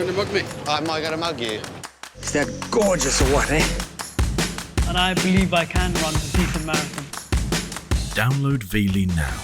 going to mug me? Am I going to mug you? Is that gorgeous or what, eh? And I believe I can run a decent marathon. Download Veely now.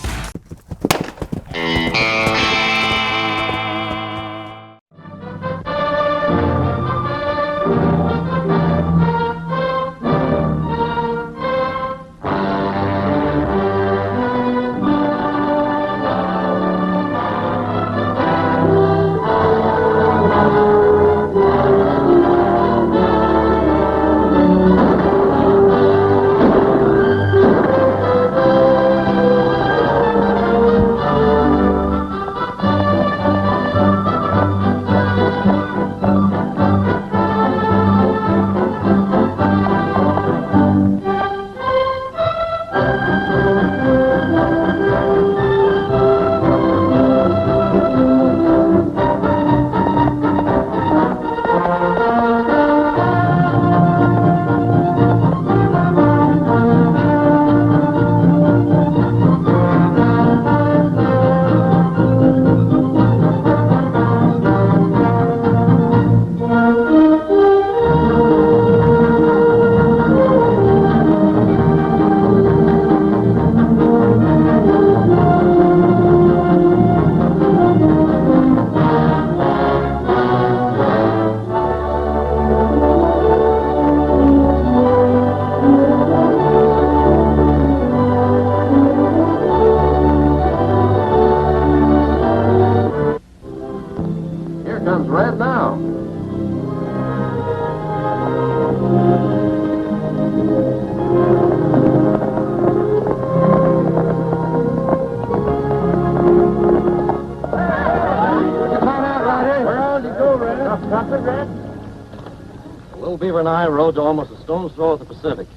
Almost a stone's throw of the Pacific.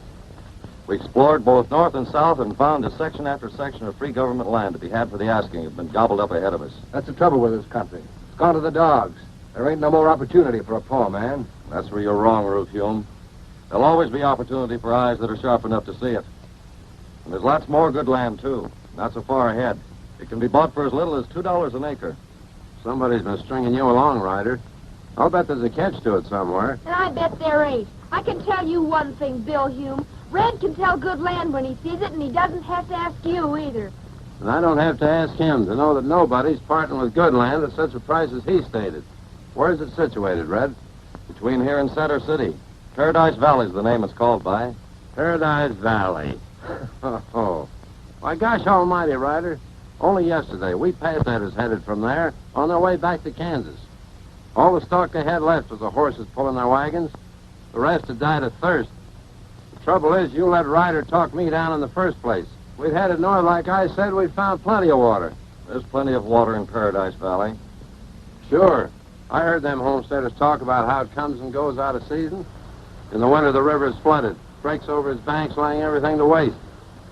We explored both north and south and found a section after section of free government land to be had for the asking had been gobbled up ahead of us. That's the trouble with this country. It's gone to the dogs. There ain't no more opportunity for a poor man. That's where you're wrong, Ruth Hume. There'll always be opportunity for eyes that are sharp enough to see it. And there's lots more good land, too. Not so far ahead. It can be bought for as little as $2 an acre. Somebody's been stringing you along, Ryder. I'll bet there's a catch to it somewhere. And I bet there ain't. I can tell you one thing, Bill Hume. Red can tell good land when he sees it, and he doesn't have to ask you either. And I don't have to ask him to know that nobody's parting with good land at such a price as he stated. Where's it situated, Red? Between here and Center City. Paradise Valley's the name it's called by. Paradise Valley. Oh. Why, gosh almighty, Ryder. Only yesterday, we passed that headed from there on their way back to Kansas. All the stock they had left was the horses pulling their wagons. The rest had died of thirst. The trouble is, you let Ryder talk me down in the first place. We'd headed north, like I said, we'd found plenty of water. There's plenty of water in Paradise Valley. Sure. I heard them homesteaders talk about how it comes and goes out of season. In the winter, the river is flooded, breaks over its banks, laying everything to waste.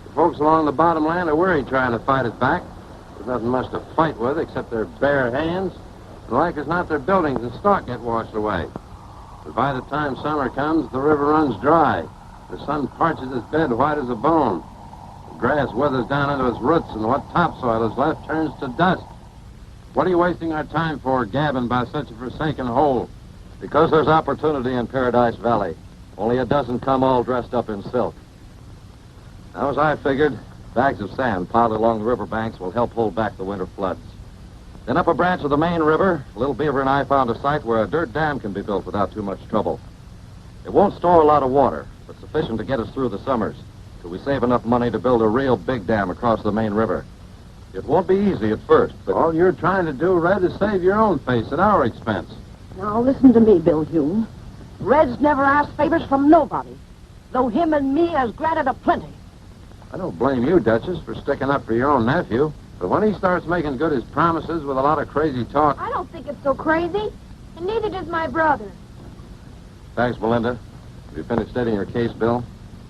The folks along the bottom land are worried trying to fight it back. There's nothing much to fight with except their bare hands. And like as not, their buildings and stock get washed away. But by the time summer comes, the river runs dry. The sun parches its bed white as a bone. The grass withers down into its roots, and what topsoil is left turns to dust. What are you wasting our time for, gabbing by such a forsaken hole? Because there's opportunity in Paradise Valley. Only it doesn't come all dressed up in silk. Now, as I figured, bags of sand piled along the riverbanks will help hold back the winter floods. Then up a branch of the main river, Little Beaver and I found a site where a dirt dam can be built without too much trouble. It won't store a lot of water, but sufficient to get us through the summers, till we save enough money to build a real big dam across the main river. It won't be easy at first, but... All you're trying to do, Red, is save your own face at our expense. Now, listen to me, Bill Hume. Red's never asked favors from nobody, though him and me has granted a plenty. I don't blame you, Duchess, for sticking up for your own nephew. But when he starts making good his promises with a lot of crazy talk... I don't think it's so crazy, and neither does my brother. Thanks, Melinda. Have you finished stating your case, Bill?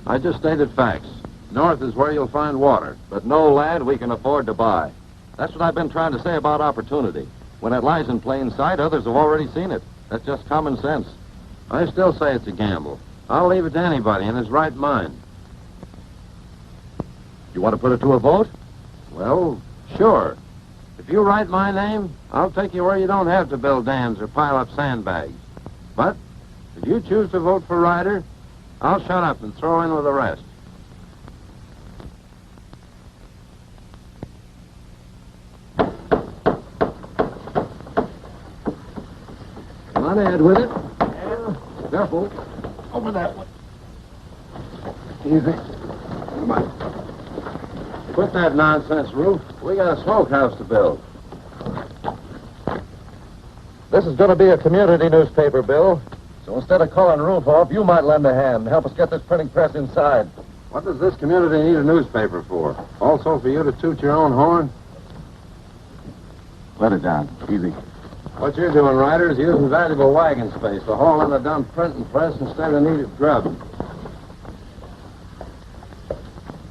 I just stated facts. North is where you'll find water. But no land we can afford to buy. That's what I've been trying to say about opportunity. When it lies in plain sight, others have already seen it. That's just common sense. I still say it's a gamble. I'll leave it to anybody in his right mind. You want to put it to a vote? Well, sure. If you write my name, I'll take you where you don't have to build dams or pile up sandbags. But if you choose to vote for Ryder, I'll shut up and throw in with the rest. Come on, Ed, with it. Yeah. Careful. Over that one. Easy. Come on. Quit that nonsense, Roof. We got a smokehouse to build. This is going to be a community newspaper, Bill. So instead of calling Roof off, you might lend a hand and help us get this printing press inside. What does this community need a newspaper for? Also for you to toot your own horn? Let it down. Easy. What you're doing, Ryder, is using valuable wagon space to haul in a dumb printing press instead of needed grub.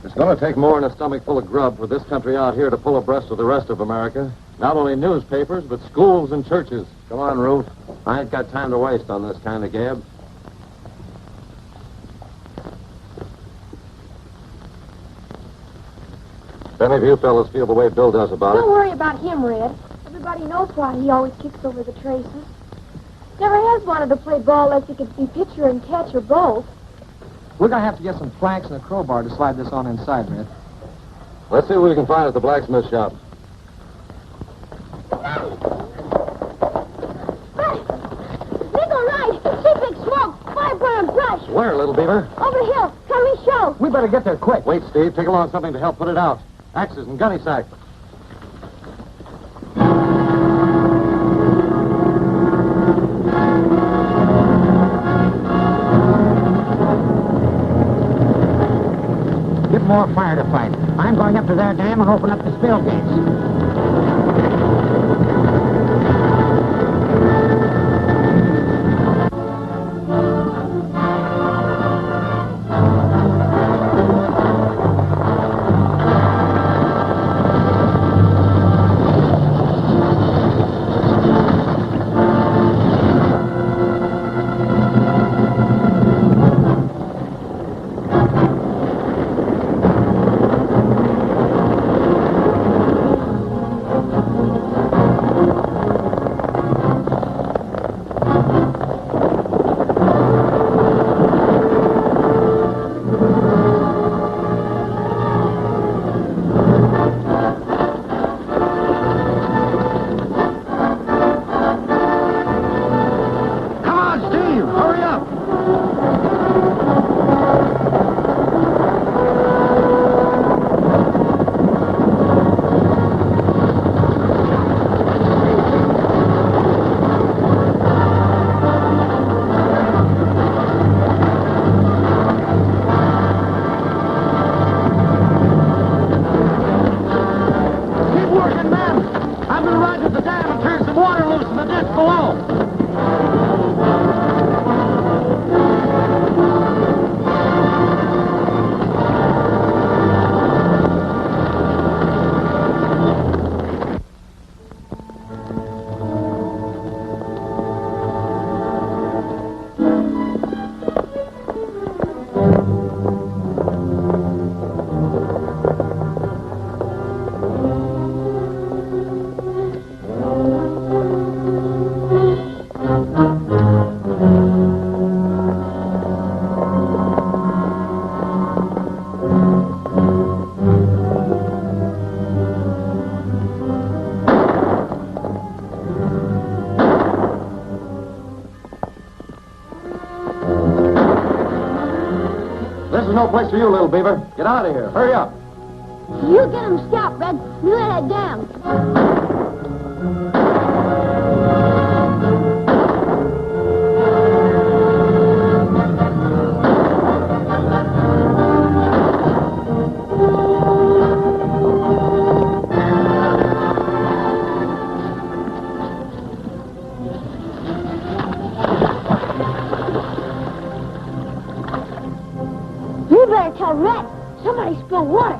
It's going to take more than a stomach full of grub for this country out here to pull abreast of the rest of America. Not only newspapers, but schools and churches. Come on, Roof. I ain't got time to waste on this kind of gab. If any of you fellas feel the way Bill does about Don't it... worry about him, Red. Everybody knows why he always kicks over the traces. Never has wanted to play ball unless he could be pitcher and catch or both. We're going to have to get some planks and a crowbar to slide this on inside, Red. Let's see what we can find at the blacksmith shop. Big all right. See big smoke. Fire burn brush. Where, little beaver? Over the hill. Come and show. We better get there quick. Wait, Steve. Take along something to help put it out. Axes and gunny sacks. Get more fire to fight. I'm going up to their dam and open up the spill gates. No place for you, little beaver. Get out of here. Hurry up. You get him scalped, Red. You let that down. You better tell Red. Somebody spilled water.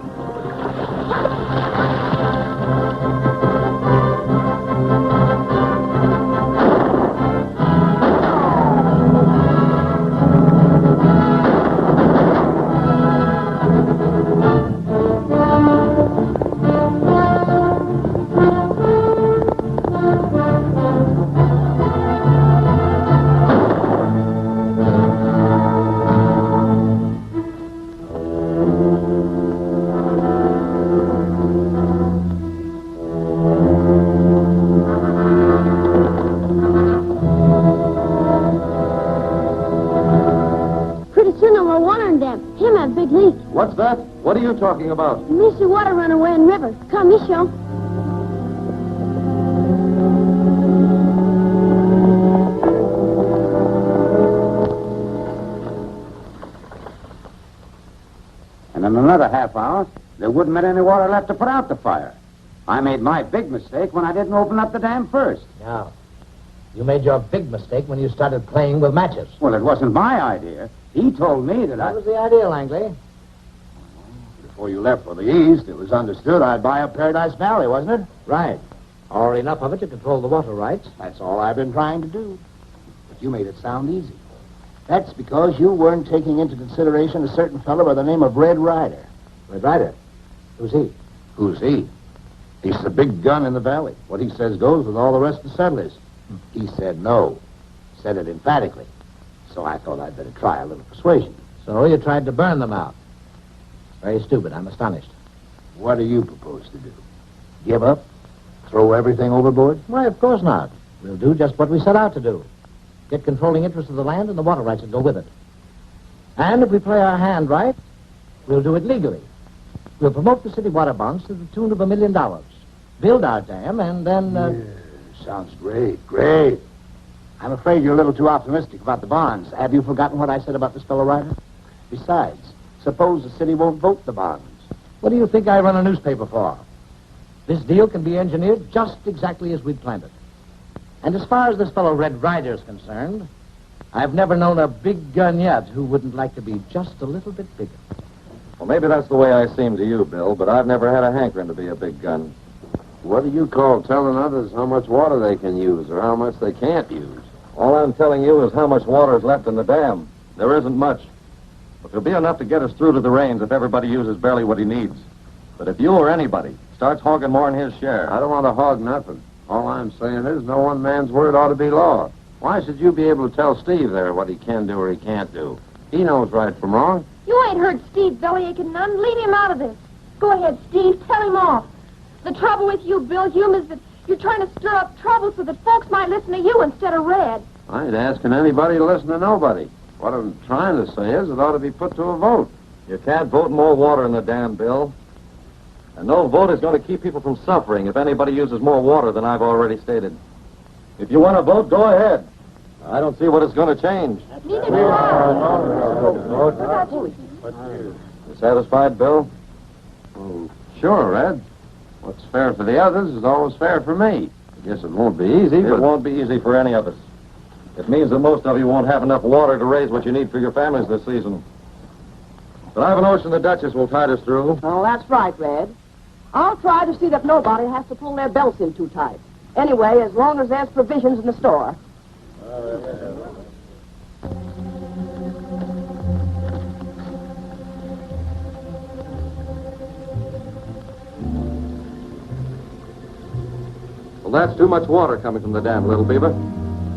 big leak. What's that? What are you talking about? Me see water run away in river. Come, me show. And in another half hour, there wouldn't be any water left to put out the fire. I made my big mistake when I didn't open up the dam first. No. You made your big mistake when you started playing with matches. Well, it wasn't my idea. He told me that What was the idea, Langley? Before you left for the east, it was understood I'd buy up Paradise Valley, wasn't it? Right. Or enough of it to control the water rights. That's all I've been trying to do. But you made it sound easy. That's because you weren't taking into consideration a certain fellow by the name of Red Ryder. Red Ryder? Who's he? Who's he? He's the big gun in the valley. What he says goes with all the rest of the settlers. He said no. Said it emphatically. So I thought I'd better try a little persuasion. So you tried to burn them out. Very stupid. I'm astonished. What do you propose to do? Give up? Throw everything overboard? Why, of course not. We'll do just what we set out to do. Get controlling interest of the land and the water rights that go with it. And if we play our hand right, we'll do it legally. We'll promote the city water bonds to the tune of $1 million. Build our dam, and then... Yeah, sounds great, great. I'm afraid you're a little too optimistic about the bonds. Have you forgotten what I said about this fellow Ryder? Besides, suppose the city won't vote the bonds. What do you think I run a newspaper for? This deal can be engineered just exactly as we'd planned it. And as far as this fellow Red Ryder is concerned, I've never known a big gun yet who wouldn't like to be just a little bit bigger. Well, maybe that's the way I seem to you, Bill, but I've never had a hankering to be a big gun. What do you call telling others how much water they can use or how much they can't use? All I'm telling you is how much water is left in the dam. There isn't much. But there'll be enough to get us through to the rains if everybody uses barely what he needs. But if you or anybody starts hogging more than his share... I don't want to hog nothing. All I'm saying is no one man's word ought to be law. Why should you be able to tell Steve there what he can do or he can't do? He knows right from wrong. You ain't heard Steve bellyaching none. Leave him out of this. Go ahead, Steve. Tell him off. The trouble with you, Bill Hume, is that you're trying to stir up trouble so that folks might listen to you instead of Red. I ain't asking anybody to listen to nobody. What I'm trying to say is it ought to be put to a vote. You can't vote more water in the dam, Bill. And no vote is going to keep people from suffering if anybody uses more water than I've already stated. If you want to vote, go ahead. I don't see what it's going to change. Neither do I. You satisfied, Bill? Oh, sure, Red. What's fair for the others is always fair for me. I guess it won't be easy, but... It won't be easy for any of us. It means that most of you won't have enough water to raise what you need for your families this season. But I have a notion the Duchess will tide us through. Oh, that's right, Red. I'll try to see that nobody has to pull their belts in too tight. Anyway, as long as there's provisions in the store. Well, that's too much water coming from the dam, Little Beaver.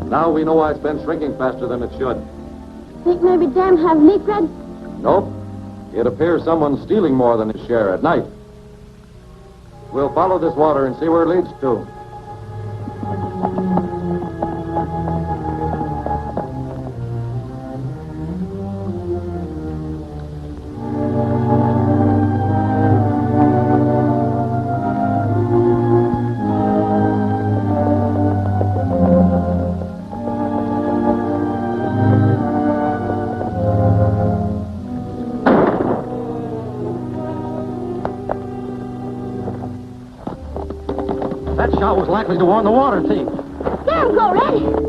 Now we know why it's been shrinking faster than it should. Think maybe dam have leak, Red? Nope. It appears someone's stealing more than his share at night. We'll follow this water and see where it leads to. That shot was likely to warn the water thief. There we go, Red.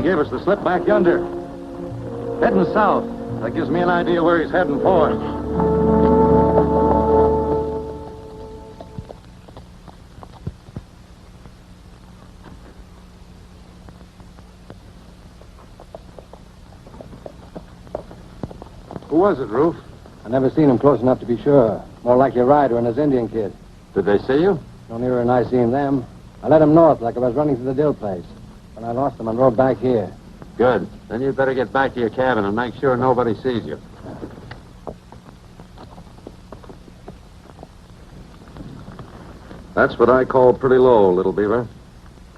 gave us the slip back yonder. Heading south. That gives me an idea where he's heading for. Who was it, Roof? I never seen him close enough to be sure. More likely a Ryder and his Indian kid. Did they see you? No nearer than I seen them. I led him north like I was running to the Dill place. When I lost him, I rode back here. Good. Then you'd better get back to your cabin and make sure nobody sees you. That's what I call pretty low, little beaver.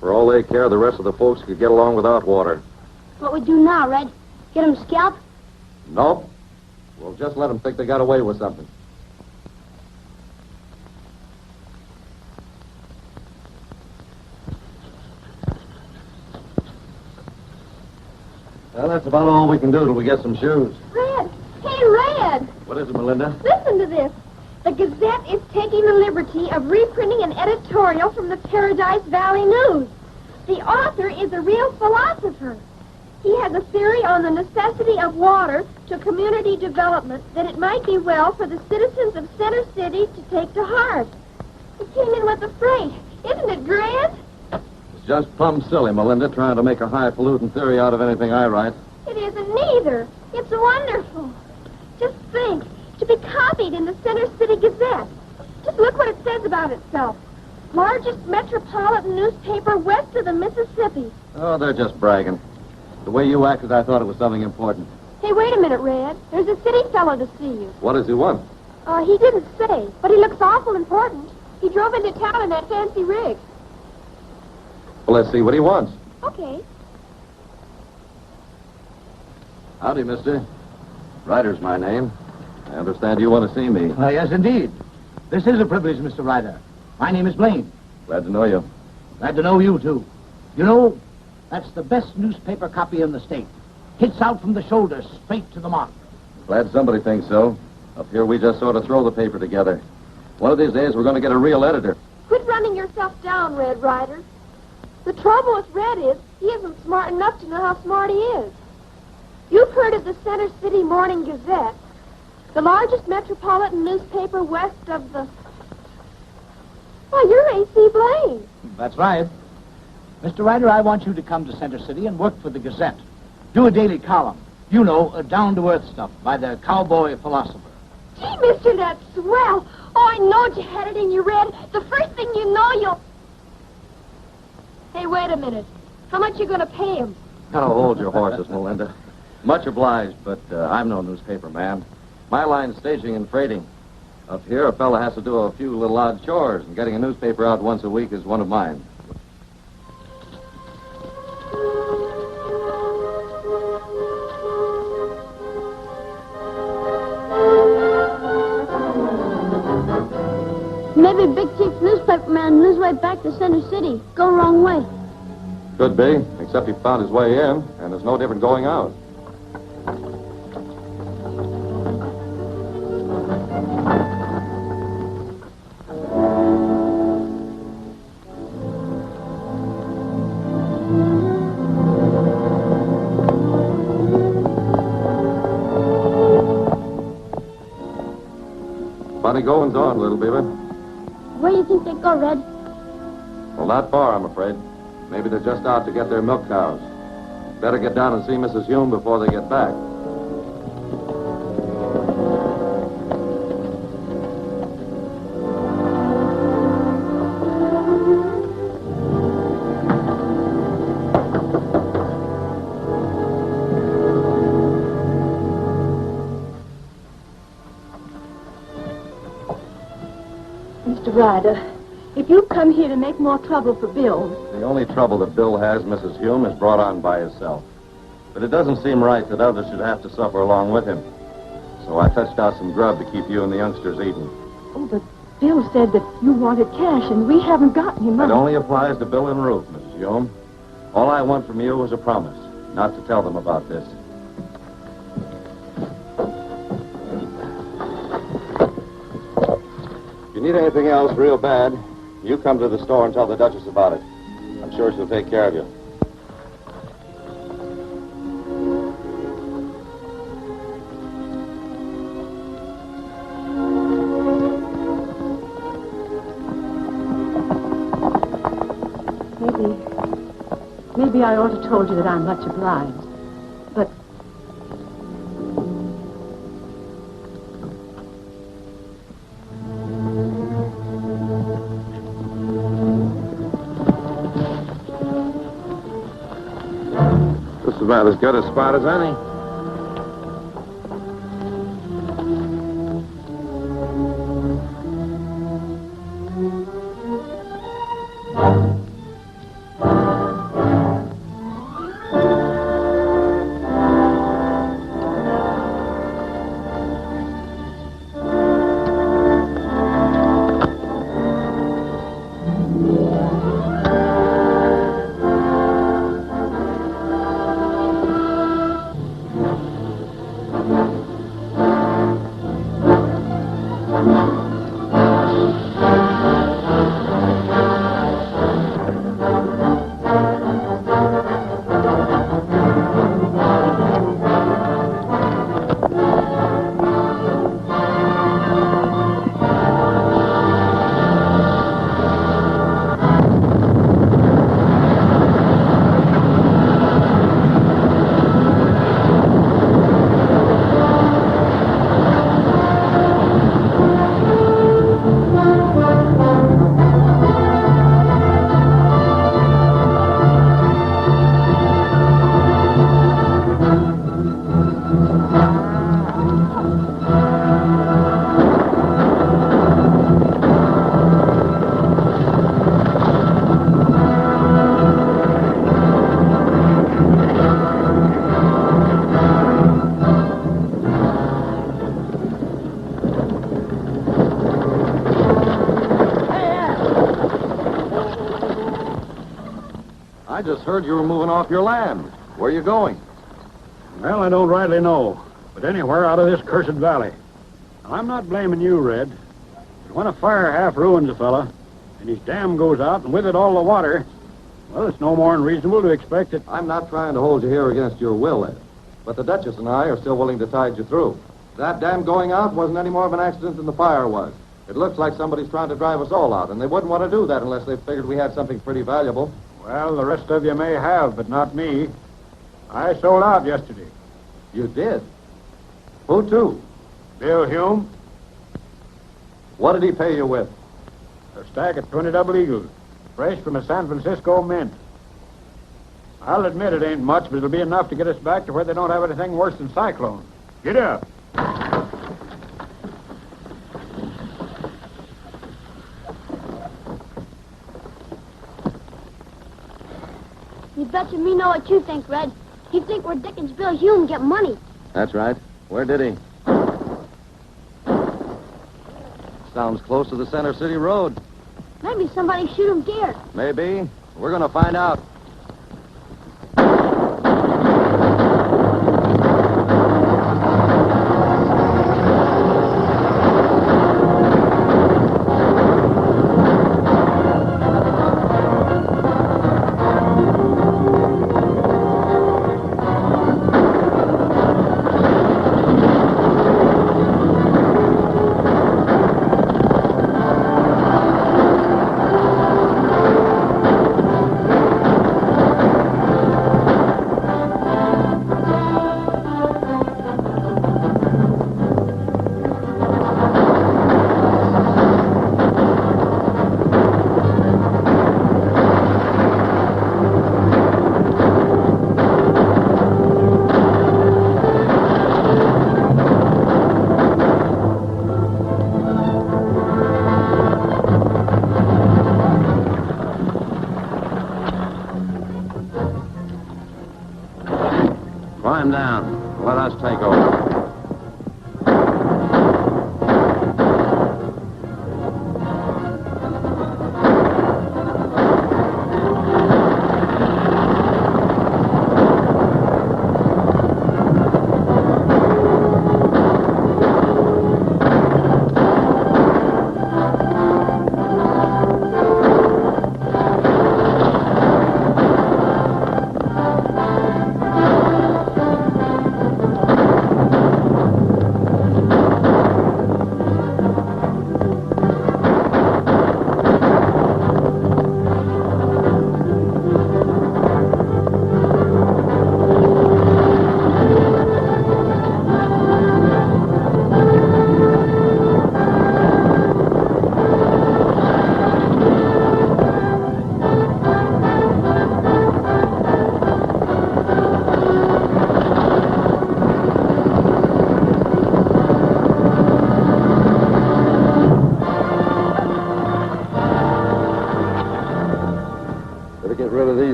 For all they care, the rest of the folks could get along without water. What we do now, Red? Get him scalped? Nope. We'll just let them think they got away with something. Well, that's about all we can do till we get some shoes. Red! Hey, Red! What is it, Melinda? Listen to this. The Gazette is taking the liberty of reprinting an editorial from the Paradise Valley News. The author is a real philosopher. He has a theory on the necessity of water to community development that it might be well for the citizens of Center City to take to heart. It came in with the freight. Isn't it grand? It's just plumb silly, Melinda, trying to make a highfalutin theory out of anything I write. It isn't neither. It's wonderful. Just think, to be copied in the Center City Gazette. Just look what it says about itself. Largest metropolitan newspaper west of the Mississippi. Oh, they're just bragging. The way you acted, I thought it was something important. Hey, wait a minute, Red. There's a city fellow to see you. What does he want? He didn't say, but he looks awful important. He drove into town in that fancy rig. Well, let's see what he wants. Okay. Howdy, mister. Ryder's my name. I understand you want to see me. Yes, indeed. This is a privilege, Mr. Ryder. My name is Blaine. Glad to know you. Glad to know you, too. You know, that's the best newspaper copy in the state. Hits out from the shoulder, straight to the mark. Glad somebody thinks so. Up here, we just sort of throw the paper together. One of these days, we're going to get a real editor. Quit running yourself down, Red Ryder. The trouble with Red is he isn't smart enough to know how smart he is. You've heard of the Center City Morning Gazette, the largest metropolitan newspaper west of the... Why, you're A.C. Blaine. That's right. Mr. Ryder, I want you to come to Center City and work for the Gazette. Do a daily column. You know, down-to-earth stuff by the cowboy philosopher. Gee, mister, that's swell. Oh, I knowed you had it in your Red. The first thing you know, you'll... Hey, wait a minute. How much you gonna pay him? Oh, hold your horses, Melinda. Much obliged, but I'm no newspaper man. My line's staging and freighting. Up here, a fella has to do a few little odd chores, and getting a newspaper out once a week is one of mine. Maybe Big Chief's newspaper man on his way back to Center City. Go wrong way. Could be, except he found his way in, and there's no different going out. Funny goings on, little beaver. Where do you think they go, Red? Well, not far, I'm afraid. Maybe they're just out to get their milk cows. Better get down and see Mrs. Hume before they get back. Mr. Ryder, if you come here to make more trouble for Bill... The only trouble that Bill has, Mrs. Hume, is brought on by himself. But it doesn't seem right that others should have to suffer along with him. So I fetched out some grub to keep you and the youngsters eating. Oh, but Bill said that you wanted cash, and we haven't got any It money. only applies to Bill and Ruth, Mrs. Hume. All I want from you is a promise, not to tell them about this. If you need anything else real bad, you come to the store and tell the Duchess about it. I'm sure she'll take care of you. maybe I ought to have told you that I'm much obliged. But This is about as good a spot as any. I just heard you were moving off your land. Where are you going? Well, I don't rightly know, but anywhere out of this cursed valley. I'm not blaming you, Red, but when a fire half ruins a fella, and his dam goes out, and with it all the water, well, it's no more than reasonable to expect that... I'm not trying to hold you here against your will, Ed. But the Duchess and I are still willing to tide you through. That dam going out wasn't any more of an accident than the fire was. It looks like somebody's trying to drive us all out, and they wouldn't want to do that unless they figured we had something pretty valuable. Well, the rest of you may have, but not me. I sold out yesterday. You did? Who to? Bill Hume. What did he pay you with? A stack of 20 double eagles, fresh from a San Francisco mint. I'll admit it ain't much, but it'll be enough to get us back to where they don't have anything worse than cyclones. Get up. You betcha me know what you think, Red. You think we're Dickens Bill Hume get money. That's right. Where did he? Sounds close to the Center City Road. Maybe somebody shoot him deer. Maybe. We're going to find out. Climb down. Let us take over.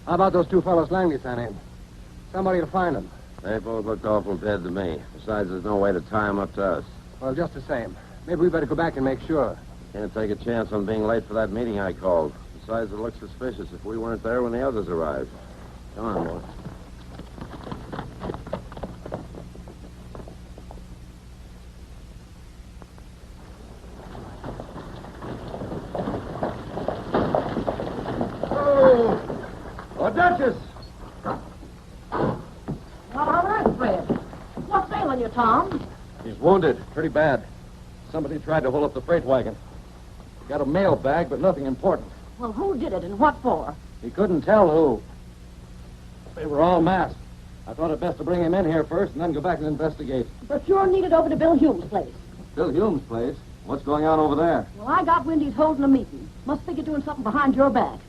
How about those two fellows Langley sent in? Somebody to find them. They both looked awful dead to me. Besides, there's no way to tie them up to us. Well, just the same. Maybe we better go back and make sure. Can't take a chance on being late for that meeting I called. Besides, it looks suspicious if we weren't there when the others arrived. Come on, boys. Oh, Duchess! Well, all right, Fred. What's ailing you, Tom? He's wounded, pretty bad. Somebody tried to hold up the freight wagon. Got a mail bag, but nothing important. Well, who did it and what for? He couldn't tell who. They were all masked. I thought it best to bring him in here first and then go back and investigate. But you're needed over to Bill Hume's place. Bill Hume's place? What's going on over there? Well, I got wind he's holding a meeting. Must think you're doing something behind your back.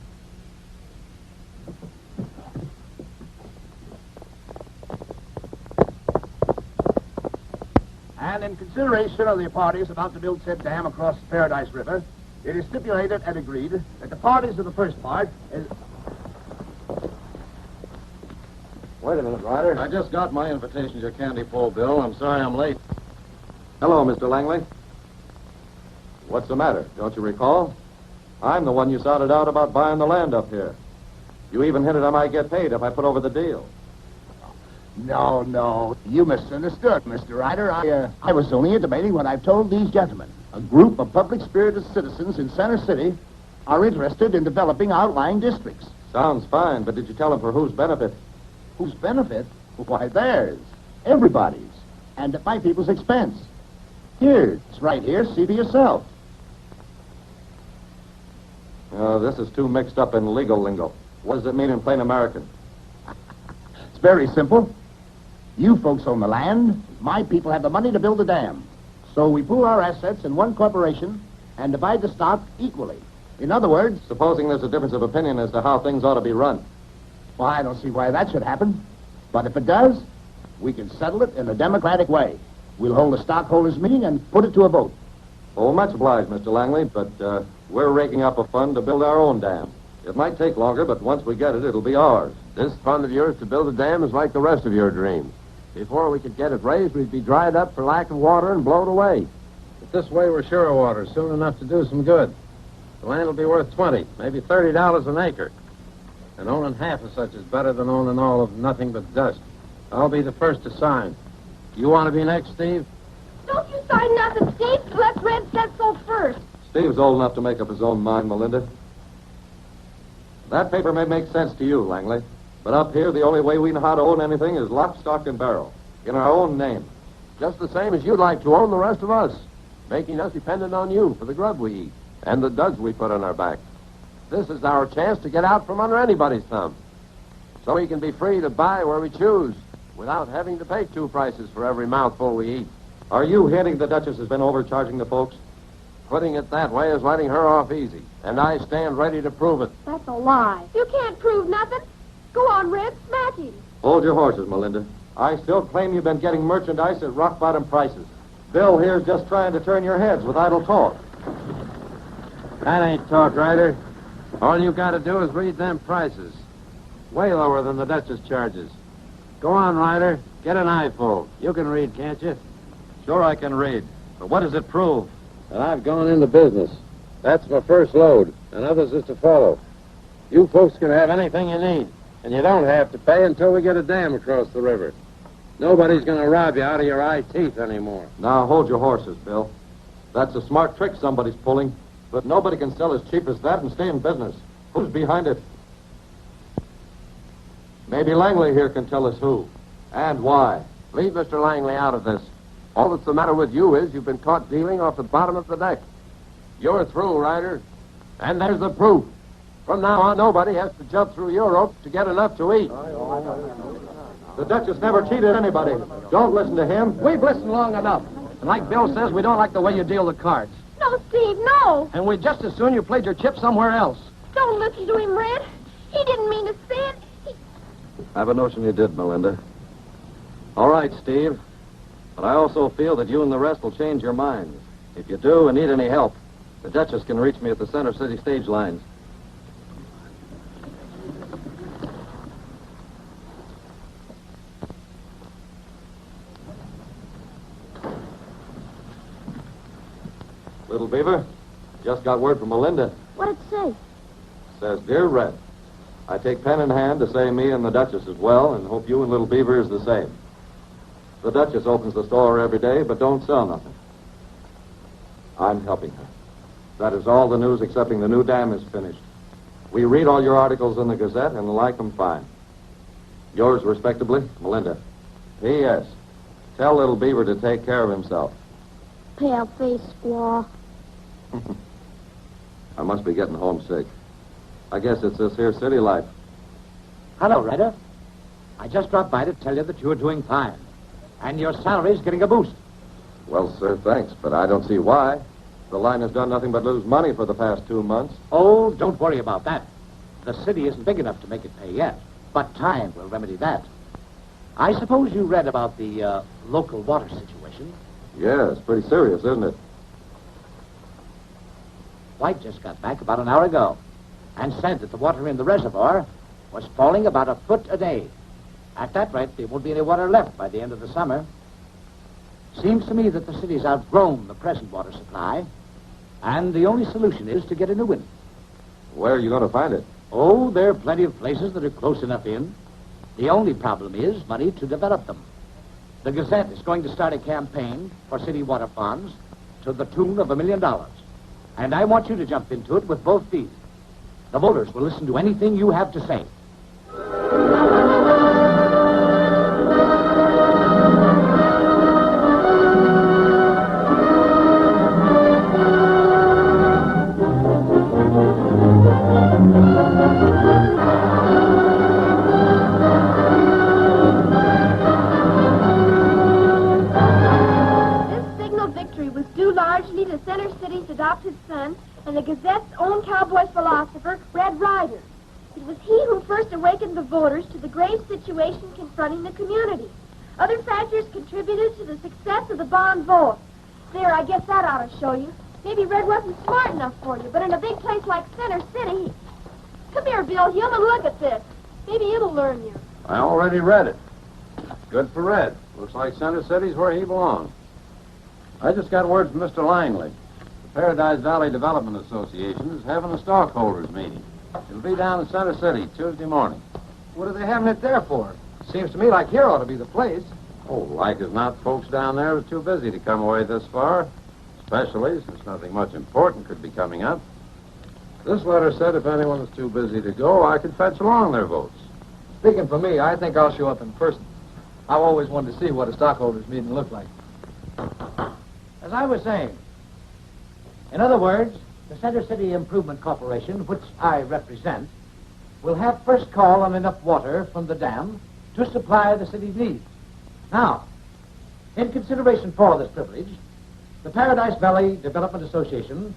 And in consideration of the parties about to build said dam across the Paradise River, it is stipulated and agreed that the parties of the first part is... Wait a minute, Ryder. I just got my invitation to your candy pull, Bill. I'm sorry I'm late. Hello, Mr. Langley. What's the matter? Don't you recall? I'm the one you sounded out about buying the land up here. You even hinted I might get paid if I put over the deal. No. You misunderstood, Mr. Ryder. I was only intimating what I've told these gentlemen. A group of public-spirited citizens in Center City are interested in developing outlying districts. Sounds fine, but did you tell them for whose benefit? Whose benefit? Why, theirs. Everybody's. And at my people's expense. Here, it's right here. See for yourself. This is too mixed up in legal lingo. What does it mean in plain American? It's very simple. You folks own the land. My people have the money to build the dam. So we pool our assets in one corporation and divide the stock equally. In other words... Supposing there's a difference of opinion as to how things ought to be run. Well, I don't see why that should happen. But if it does, we can settle it in a democratic way. We'll hold a stockholders meeting and put it to a vote. Oh, much obliged, Mr. Langley, but we're raking up a fund to build our own dam. It might take longer, but once we get it, it'll be ours. This fund of yours to build a dam is like the rest of your dreams. Before we could get it raised, we'd be dried up for lack of water and blown away. But this way, we're sure of water soon enough to do some good. The land will be worth $20, maybe $30 an acre. And owning half of such is better than owning all of nothing but dust. I'll be the first to sign. You want to be next, Steve? Don't you sign nothing, Steve. Let Red said so first. Steve's old enough to make up his own mind, Melinda. That paper may make sense to you, Langley. But up here, the only way we know how to own anything is lock, stock, and barrel. In our own name. Just the same as you'd like to own the rest of us. Making us dependent on you for the grub we eat and the duds we put on our back. This is our chance to get out from under anybody's thumb. So we can be free to buy where we choose without having to pay two prices for every mouthful we eat. Are you hinting the Duchess has been overcharging the folks? Putting it that way is letting her off easy. And I stand ready to prove it. That's a lie. You can't prove nothing. Go on, Red. Smack him. Hold your horses, Melinda. I still claim you've been getting merchandise at rock-bottom prices. Bill here's just trying to turn your heads with idle talk. That ain't talk, Ryder. All you got to do is read them prices. Way lower than the Duchess charges. Go on, Ryder. Get an eyeful. You can read, can't you? Sure I can read. But what does it prove? And I've gone into business. That's my first load, and others is to follow. You folks can have anything you need, and you don't have to pay until we get a dam across the river. Nobody's going to rob you out of your eye teeth anymore. Now, hold your horses, Bill. That's a smart trick somebody's pulling, but nobody can sell as cheap as that and stay in business. Who's behind it? Maybe Langley here can tell us who and why. Leave Mr. Langley out of this. All that's the matter with you is you've been caught dealing off the bottom of the deck. You're through, Ryder. And there's the proof. From now on, nobody has to jump through your rope to get enough to eat. The Duchess never cheated anybody. Don't listen to him. We've listened long enough. And like Bill says, we don't like the way you deal the cards. No, Steve, no. And we'd just as soon you played your chips somewhere else. Don't listen to him, Red. He didn't mean to say it. I have a notion you did, Melinda. All right, Steve. But I also feel that you and the rest will change your minds. If you do and need any help, the Duchess can reach me at the Center City stage lines. Little Beaver, just got word from Melinda. What'd it say? Says, Dear Red, I take pen in hand to say me and the Duchess is well and hope you and Little Beaver is the same. The Duchess opens the store every day but don't sell nothing. I'm helping her. That is all the news excepting the new dam is finished. We read all your articles in the Gazette and like them fine. Yours respectably, Melinda. P.S. Tell Little Beaver to take care of himself. Pale-faced squaw. I must be getting homesick. I guess it's this here city life. Hello, Ryder. I just dropped by to tell you that you're doing fine. And your salary's getting a boost. Well, sir, thanks, but I don't see why. The line has done nothing but lose money for the past 2 months. Oh, don't worry about that. The city isn't big enough to make it pay yet, but time will remedy that. I suppose you read about the local water situation. Yeah, it's pretty serious, isn't it? White just got back about an hour ago and said that the water in the reservoir was falling about a foot a day. At that rate, there won't be any water left by the end of the summer. Seems to me that the city's outgrown the present water supply, and the only solution is to get a new one. Where are you going to find it? Oh, there are plenty of places that are close enough in. The only problem is money to develop them. The Gazette is going to start a campaign for city water bonds to the tune of $1 million. And I want you to jump into it with both feet. The voters will listen to anything you have to say. And the Gazette's own cowboy philosopher, Red Ryder. It was he who first awakened the voters to the grave situation confronting the community. Other factors contributed to the success of the bond vote. There, I guess that ought to show you. Maybe Red wasn't smart enough for you, but in a big place like Center City... Come here, Bill Hume, and look at this. Maybe it'll learn you. I already read it. Good for Red. Looks like Center City's where he belongs. I just got word from Mr. Langley. The Paradise Valley Development Association is having a stockholders meeting. It'll be down in Center City Tuesday morning. What are they having it there for? Seems to me like here ought to be the place. Oh, like as not, folks down there are too busy to come away this far, especially since nothing much important could be coming up. This letter said if anyone is too busy to go, I could fetch along their votes. Speaking for me, I think I'll show up in person. I've always wanted to see what a stockholders meeting looked like. As I was saying, in other words, the Center City Improvement Corporation, which I represent, will have first call on enough water from the dam to supply the city's needs. Now, in consideration for this privilege, the Paradise Valley Development Association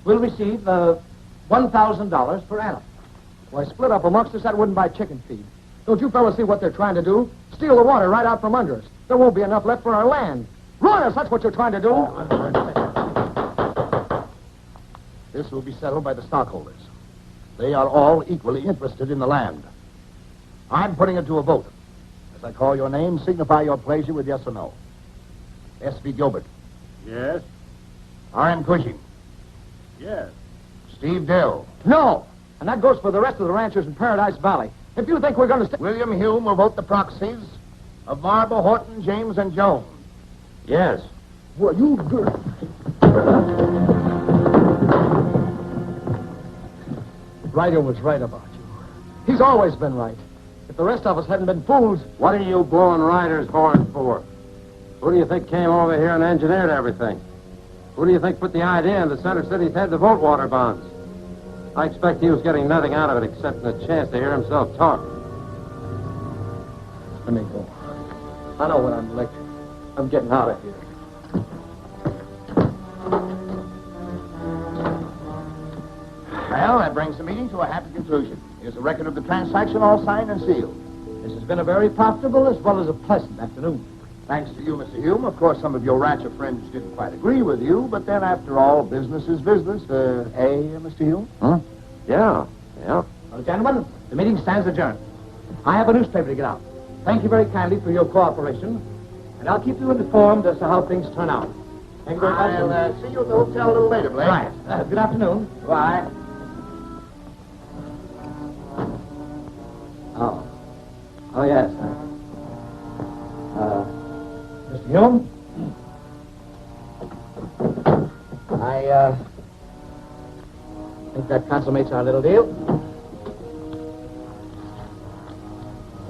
will receive $1,000 per annum. Why, split up amongst us, that wouldn't buy chicken feed. Don't you fellas see what they're trying to do? Steal the water right out from under us. There won't be enough left for our land. Ruin us, that's what you're trying to do. This will be settled by the stockholders. They are all equally interested in the land. I'm putting it to a vote. As I call your name, signify your pleasure with yes or no. S.B. Gilbert. Yes? R.M. Cushing. Yes. Steve Dill. No! And that goes for the rest of the ranchers in Paradise Valley. If you think we're going to... William Hume will vote the proxies of Marble, Horton, James, and Jones. Yes. Well, you... Ryder was right about you. He's always been right. If the rest of us hadn't been fools... What are you blowing Ryder's horn for? Who do you think came over here and engineered everything? Who do you think put the idea in the Center City's head to vote water bonds? I expect he was getting nothing out of it except a chance to hear himself talk. Let me go. I know when I'm licked. I'm getting out of here. Well, that brings the meeting to a happy conclusion. Here's a record of the transaction, all signed and sealed. This has been a very profitable as well as a pleasant afternoon. Thanks to you, Mr. Hume. Of course, some of your rancher friends didn't quite agree with you, but then, after all, business is business. Mr. Hume? Huh? Yeah. Well, gentlemen, the meeting stands adjourned. I have a newspaper to get out. Thank you very kindly for your cooperation, and I'll keep you informed as to how things turn out. Thank you very much. I'll see you at the hotel a little later, Blake. Right. Good afternoon. Bye. Oh. Oh, yes. Mr. Hume? I think that consummates our little deal.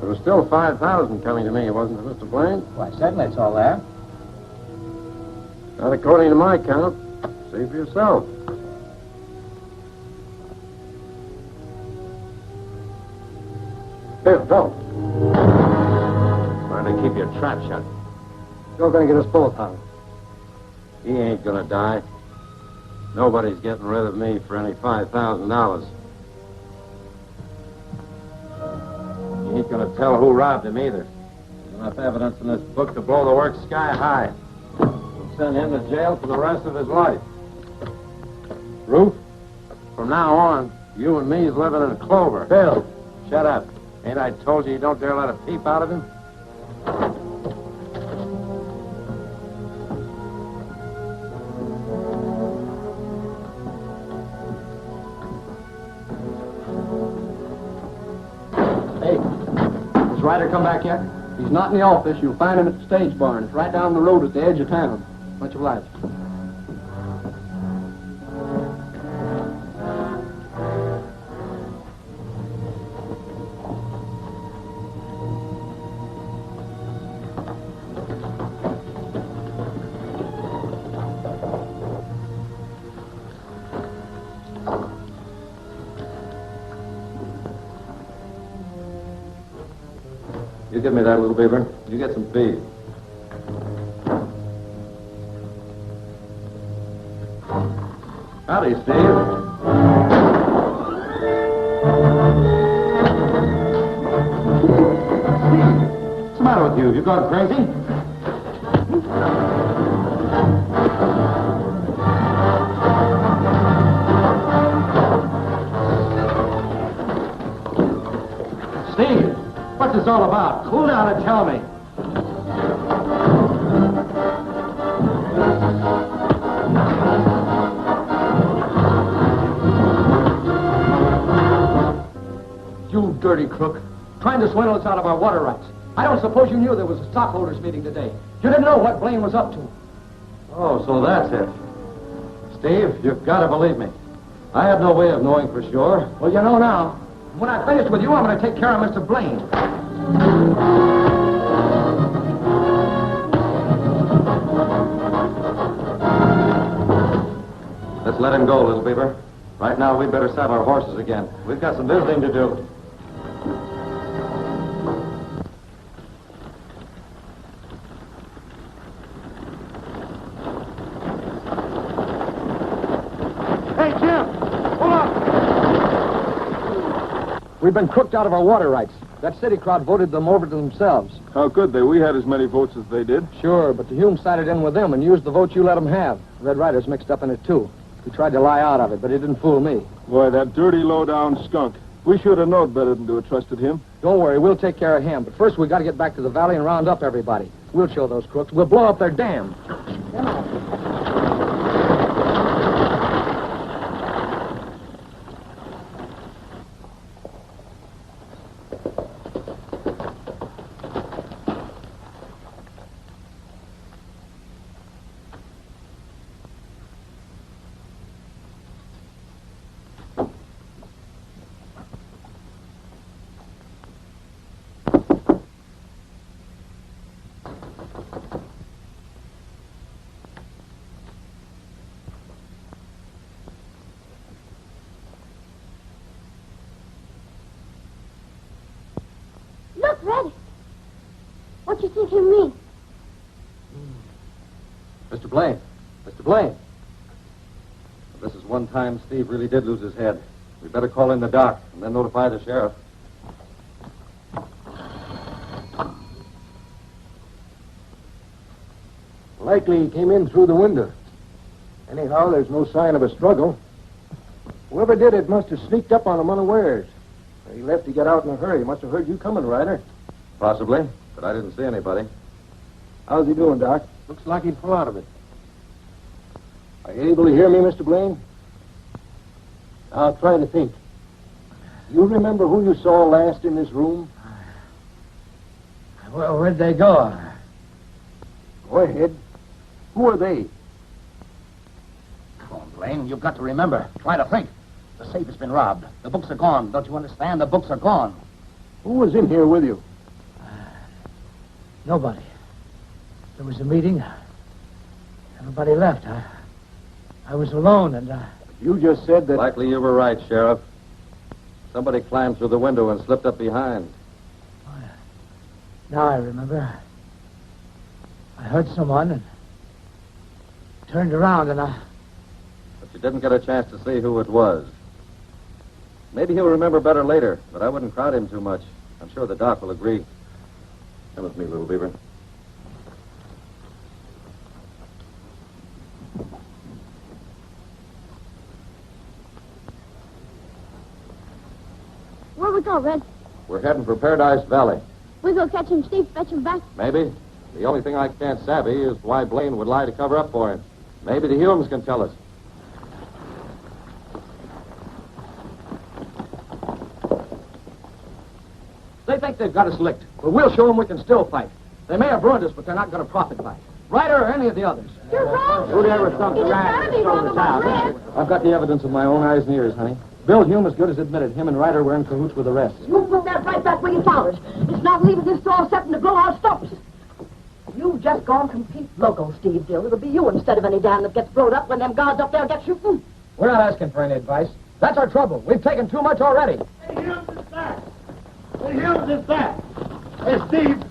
There was still 5,000 coming to me, wasn't there, Mr. Blaine? Why, certainly it's all there. Not according to my count. See for yourself. Bill, don't. Trying to keep your trap shut. You're going to get us both hung. He ain't gonna die. Nobody's getting rid of me for any $5,000. You ain't gonna tell who robbed him either. There's enough evidence in this book to blow the works sky high. We'll send him to jail for the rest of his life. Ruth, from now on, you and me's living in clover. Bill. Shut up. Ain't I told you you don't dare let a peep out of him? Hey, has Ryder come back yet? He's not in the office. You'll find him at the stage barn. It's right down the road at the edge of town. Much obliged. You give me that, little beaver. You get some feed. Howdy, Steve. What's the matter with you? You gone crazy? Steve, what's this all about? Cool down and tell me. You dirty crook. Trying to swindle us out of our water rights. I don't suppose you knew there was a stockholders meeting today. You didn't know what Blaine was up to. Oh, so that's it. Steve, you've got to believe me. I had no way of knowing for sure. Well, you know now. When I finish with you, I'm going to take care of Mr. Blaine. Let's let him go, little beaver. Right now, we'd better saddle our horses again. We've got some visiting to do. Hey, Jim! Hold on! We've been crooked out of our water rights. That city crowd voted them over to themselves. How could they? We had as many votes as they did. Sure, but the Hume sided in with them and used the votes you let them have. Red Ryder's mixed up in it, too. He tried to lie out of it, but he didn't fool me. Boy, that dirty, low-down skunk. We should have known better than to have trusted him. Don't worry, we'll take care of him. But first, we got to get back to the valley and round up everybody. We'll show those crooks. We'll blow up their dam. Come on. Look, Red. What you think him mean? Mr. Blaine. Mr. Blaine. This is one time Steve really did lose his head. We'd better call in the doc and then notify the sheriff. Likely he came in through the window. Anyhow, there's no sign of a struggle. Whoever did it must have sneaked up on him unawares. He left to get out in a hurry. Must have heard you coming, Ryder. Possibly, but I didn't see anybody. How's he doing, Doc? Looks like he'd pull out of it. Are you able to hear me, Mr. Blaine? Now try to think. You remember who you saw last in this room? Well, where'd they go? Go ahead. Who are they? Come on, Blaine. You've got to remember. Try to think. The safe has been robbed. The books are gone. Don't you understand? The books are gone. Who was in here with you? Nobody. There was a meeting. Everybody left. I was alone, and You just said that... Likely you were right, Sheriff. Somebody climbed through the window and slipped up behind. now I remember. I heard someone and turned around, and But you didn't get a chance to see who it was. Maybe he'll remember better later, but I wouldn't crowd him too much. I'm sure the doc will agree. Come with me, little beaver. Where we go, Red? We're heading for Paradise Valley. We go catch him, Steve, fetch him back. Maybe. The only thing I can't savvy is why Blaine would lie to cover up for him. Maybe the Humes can tell us. they think they've got us licked. But we'll show them we can still fight. They may have ruined us, but they're not going to profit by it. Ryder or any of the others. You're wrong. Who'd ever thump the It's rat gotta and be stole wrong the about town? Red. I've got the evidence of my own eyes and ears, honey. Bill Hume as good as admitted him and Ryder were in cahoots with the rest. You put that right back where you found it. It's not leaving this door setting to blow our stops. You've just gone complete loco, Steve Dill. It'll be you instead of any dam that gets blowed up when them guards up there get shooting. We're not asking for any advice. That's our trouble. We've taken too much already. The Humes is back. The Humes is back. Hey, Steve.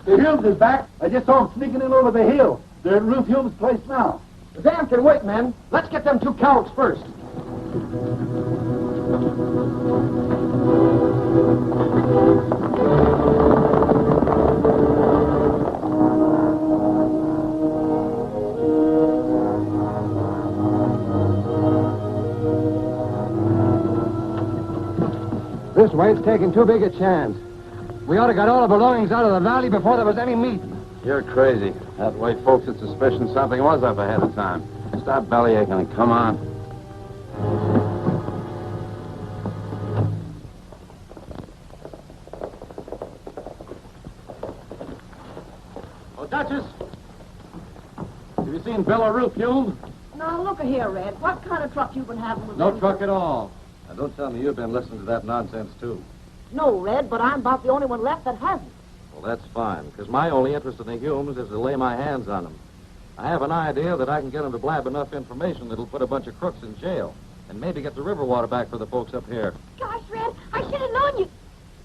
The Humes is back. I just saw them sneaking in over the hill. They're at Ruth Humes' place now. The dam can wait, men. Let's get them two cowards first. This wait's taking too big a chance. We ought to got all the belongings out of the valley before there was any meat. You're crazy. That way folks had suspicion something was up ahead of time. Stop bellyaching and come on. Oh, Duchess. Have you seen Bill or Ruth Hume? Now, look here, Red. What kind of truck you been having with No them? truck at all. Now, don't tell me you've been listening to that nonsense, too. No, Red, but I'm about the only one left that hasn't. Well, that's fine, because my only interest in the Humes is to lay my hands on them. I have an idea that I can get them to blab enough information that'll put a bunch of crooks in jail, and maybe get the river water back for the folks up here. Gosh, Red, I should have known you.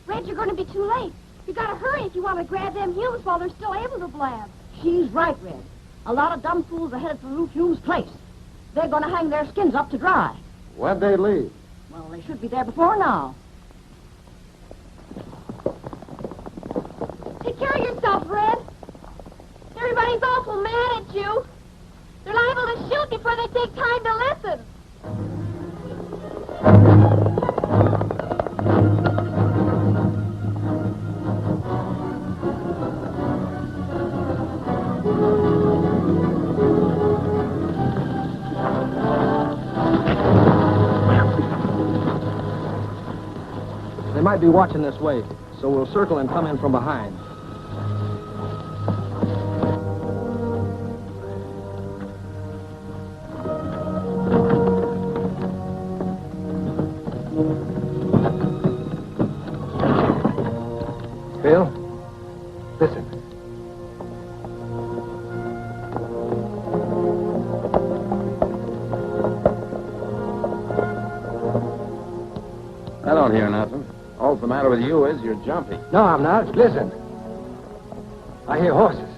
Red, you're going to be too late. You got to hurry if you want to grab them Humes while they're still able to blab. She's right, Red. A lot of dumb fools are headed for Ruth Hume's place. They're going to hang their skins up to dry. When'd they leave? Well, they should be there before now. Take care of yourself, Red. Everybody's awful mad at you. They're liable to shoot before they take time to listen. They might be watching this way, so we'll circle and come in from behind. Bill, listen. I don't hear nothing. All's the matter with you is you're jumpy. No, I'm not. Listen. I hear horses.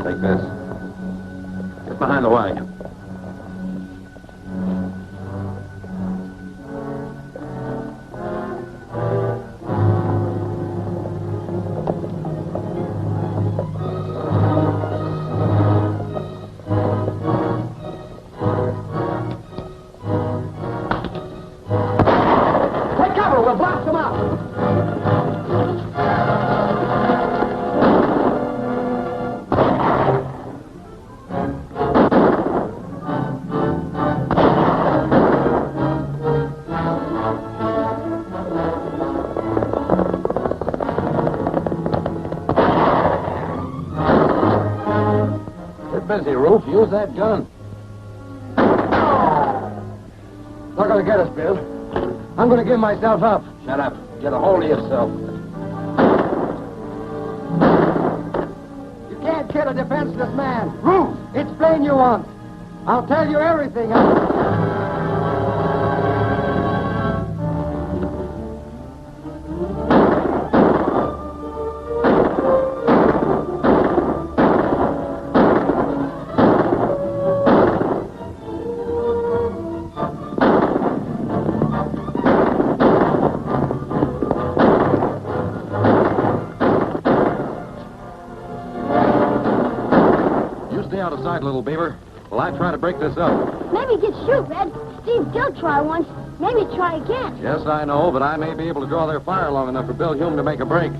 Take this. Get behind the wagon. Take cover, we'll blast them out. busy, Roof. Use that gun. Not gonna get us, Bill. I'm gonna give myself up. Shut up. Get a hold of yourself. You can't kill a defenseless man. Roof, it's plain you want. I'll tell you everything. Out of sight, little beaver. Well, I try to break this up. Maybe just shoot, Red. Steve did try once. Maybe try again. Yes, I know, but I may be able to draw their fire long enough for Bill Hume to make a break.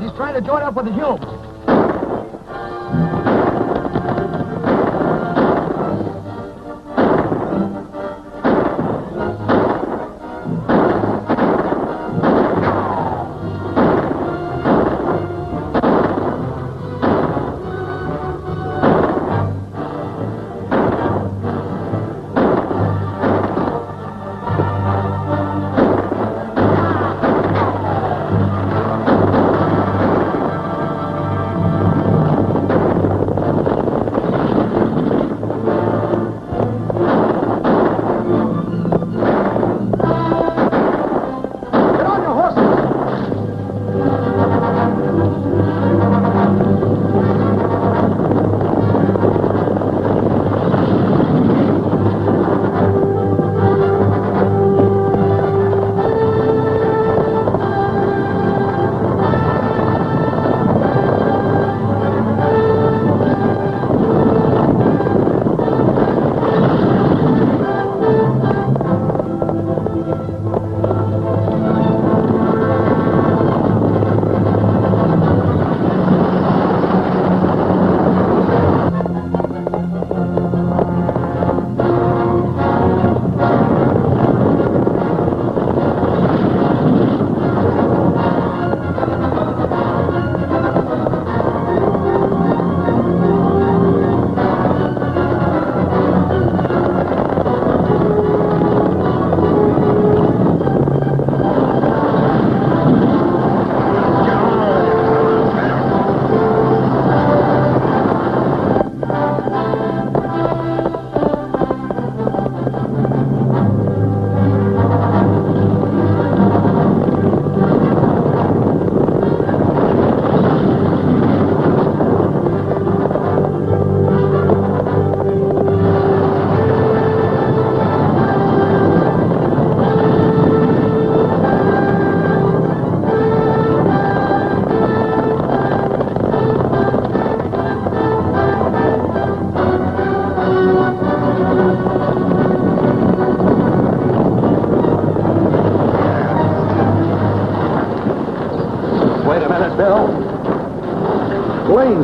He's trying to join up with the Humes.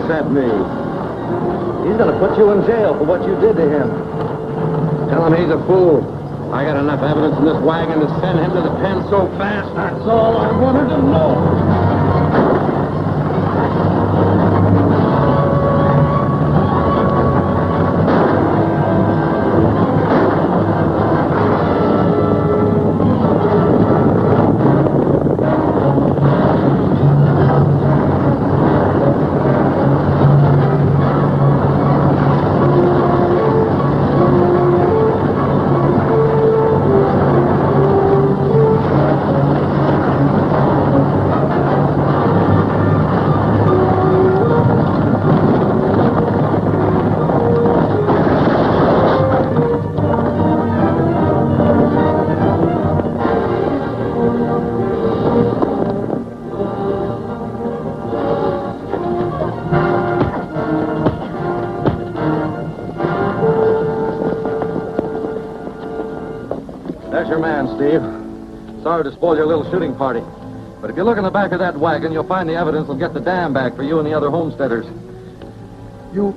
Sent me. He's going to put you in jail for what you did to him. Tell him he's a fool. I got enough evidence in this wagon to send him to the pen so fast. That's all I wanted to know. There's your man, Steve. Sorry to spoil your little shooting party. But if you look in the back of that wagon, you'll find the evidence that'll get the dam back for you and the other homesteaders. You...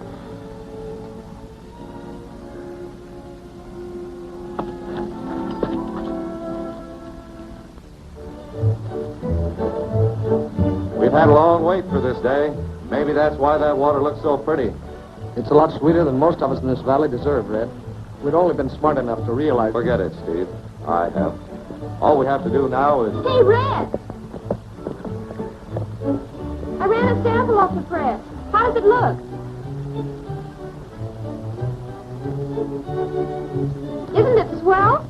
We've had a long wait for this day. Maybe that's why that water looks so pretty. It's a lot sweeter than most of us in this valley deserve, Red. We'd only been smart enough to realize... Forget it, Steve. I have. All we have to do now is... Hey, Red! I ran a sample off the press. How does it look? Isn't it swell?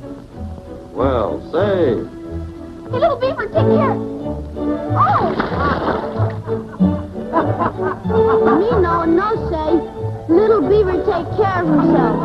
Well, say... Hey, little beaver, take care. Oh! Me no say. Little beaver take care of himself.